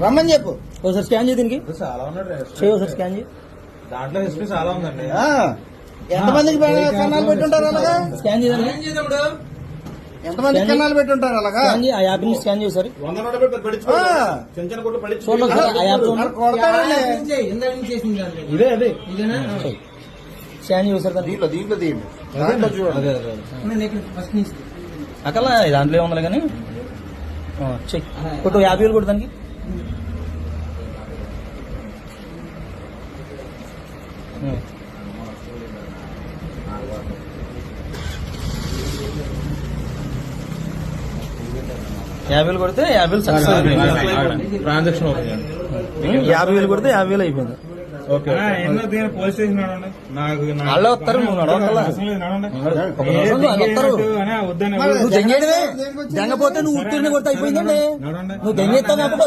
రమ్మని చెప్పు. ఒకసారి స్కాన్ చేయి దీనికి. చాలా ఉన్నాడు చేయి ఒకసారి స్కాన్ చేయి. దాంట్లో హిస్టరీ చాలా ఉందండి. ఎంతమందికి కన్నాలు పెట్టుంటారు అలాగా? స్కాన్ చేయండి. ఎంతమంది కన్నాలు పెట్టుంటారు అలాగా? స్కాన్ చేయి. ఆ యాప్ ని స్కాన్ చేయి సరే. 100 నోట్లు పెట్టి పడిచిపోయి చిన్న చిన్న కొట్లు పడిచి చూడండి ఒకసారి ఆ యాప్ చూడండి. కొడతాడులే. ఇదే అదే స్కాన్ చేయి ఒకసారి దాన్ని. దీంట్లో దాంట్లో చూడండి. అక్కడ దాంట్లో ఏముంది కానీ చెయ్యి కొట్టు 50,000 కొట్టు దానికి. $50,000 కొడితే 50,000 సక్సెస్ అయిపోయింది. ట్రాన్సాక్షన్ 50,000 కొడితే 50,000 అయిపోయింది. ఓకే పోలీస్ స్టేషన్ వాళ్ళే వస్తారు. నువ్వు నడవక్కల్లా. నువ్వు దెంగేయడమే. దెంగపోతే నువ్వు ఉత్తీర్ణ కొడితే అయిపోయిందండి. నువ్వు దెంగేస్తావు